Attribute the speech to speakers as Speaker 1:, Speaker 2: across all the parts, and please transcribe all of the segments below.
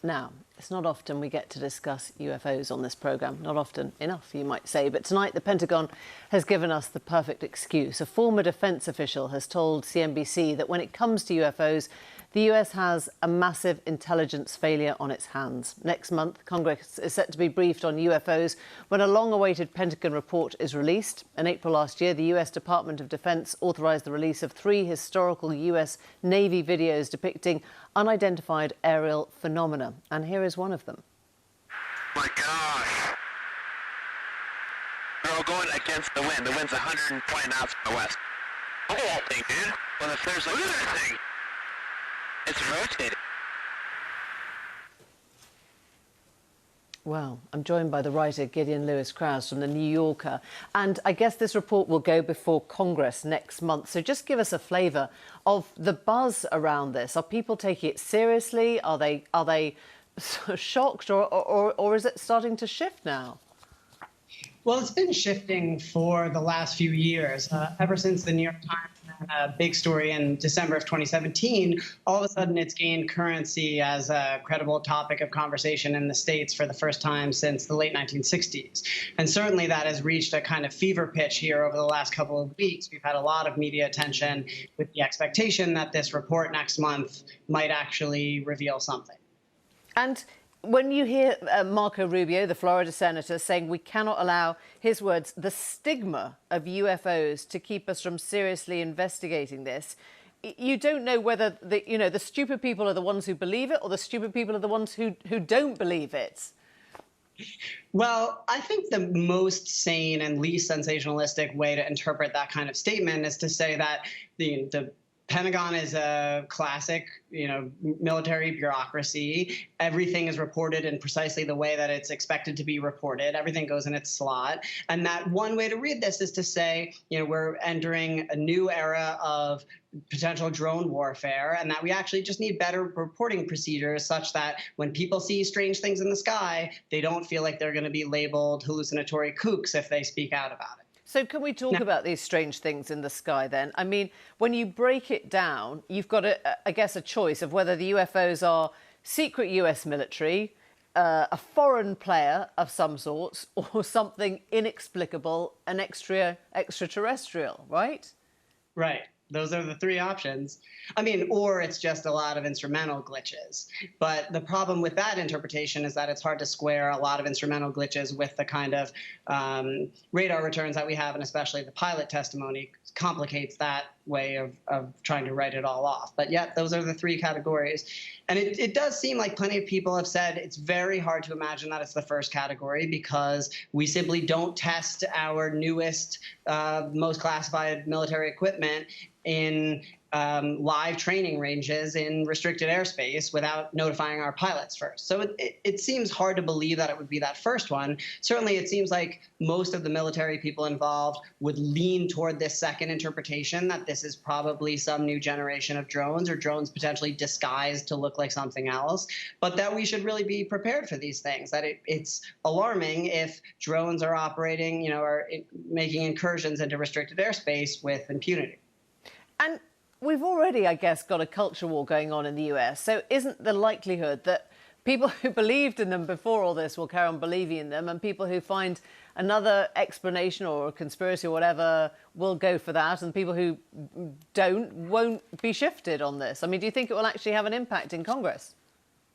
Speaker 1: Now, it's not often we get to discuss UFOs on this programme, not often enough, you might say, but tonight the Pentagon has given us the perfect excuse. A former defence official has told CNBC that when it comes to UFOs, the US has a massive intelligence failure on its hands. Next month, Congress is set to be briefed on UFOs when a long-awaited Pentagon report is released. In April last year, the US Department of Defense authorised the release of 3 historical US Navy videos depicting unidentified aerial phenomena. And here is one of them.
Speaker 2: My gosh. They're all going against the wind. The wind's 120 knots from the west. Look at that thing, dude. Well, if there's look at that thing. It's rotating.
Speaker 1: Well, I'm joined by the writer Gideon Lewis-Kraus from The New Yorker, and I guess this report will go before Congress next month. So just give us a flavour of the buzz around this. Are people taking it seriously? Are they shocked, or is it starting to shift now?
Speaker 3: Well, it's been shifting for the last few years. Ever since the New York Times ran a big story in December of 2017, all of a sudden it's gained currency as a credible topic of conversation in the States for the first time since the late 1960s. And certainly that has reached a kind of fever pitch here over the last couple of weeks. We've had a lot of media attention with the expectation that this report next month might actually reveal something.
Speaker 1: And when you hear Marco Rubio, the Florida senator, saying we cannot allow, his words, the stigma of UFOs to keep us from seriously investigating this, you don't know whether the stupid people are the ones who believe it or the stupid people are the ones who don't believe it.
Speaker 3: Well, I think the most sane and least sensationalistic way to interpret that kind of statement is to say that the Pentagon is a classic, military bureaucracy. Everything is reported in precisely the way that it's expected to be reported. Everything goes in its slot. And that one way to read this is to say, we're entering a new era of potential drone warfare, and that we actually just need better reporting procedures such that when people see strange things in the sky, they don't feel like they're going to be labeled hallucinatory kooks if they speak out about it.
Speaker 1: So can we talk about these strange things in the sky then? I mean, when you break it down, you've got, I guess, a choice of whether the UFOs are secret US military, a foreign player of some sorts, or something inexplicable and extraterrestrial, right?
Speaker 3: Right. Those are the 3 options. I mean, or it's just a lot of instrumental glitches. But the problem with that interpretation is that it's hard to square a lot of instrumental glitches with the kind of radar returns that we have, and especially the pilot testimony complicates that way of trying to write it all off. But yet, those are the 3 categories. And it does seem like plenty of people have said it's very hard to imagine that it's the first category because we simply don't test our newest, most classified military equipment in live training ranges in restricted airspace without notifying our pilots first. So it seems hard to believe that it would be that first one. Certainly, it seems like most of the military people involved would lean toward this second interpretation, that this is probably some new generation of drones or drones potentially disguised to look like something else, but that we should really be prepared for these things, that it's alarming if drones are operating, or making incursions into restricted airspace with impunity.
Speaker 1: And we've already, I guess, got a culture war going on in the US. So isn't the likelihood that people who believed in them before all this will carry on believing in them, and people who find another explanation or a conspiracy or whatever will go for that, and people who won't be shifted on this? I mean, do you think it will actually have an impact in Congress?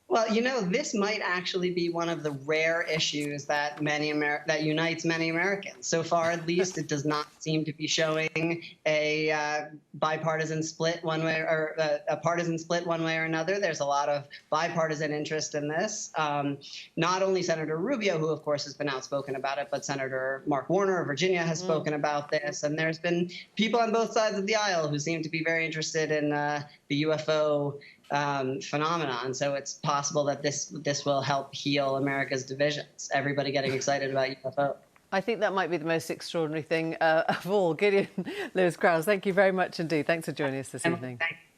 Speaker 3: Well, this might actually be one of the rare issues that unites many Americans. So far, at least, it does not seem to be showing a bipartisan split one way or a partisan split one way or another. There's a lot of bipartisan interest in this. Not only Senator Rubio, who of course has been outspoken about it, but Senator Mark Warner of Virginia has spoken about this, and there's been people on both sides of the aisle who seem to be very interested in the UFO phenomenon. So it's possible that this will help heal America's divisions. Everybody getting excited about UFO.
Speaker 1: I think that might be the most extraordinary thing of all. Gideon Lewis-Kraus, thank you very much indeed. Thanks for joining us this evening.
Speaker 3: Thank you.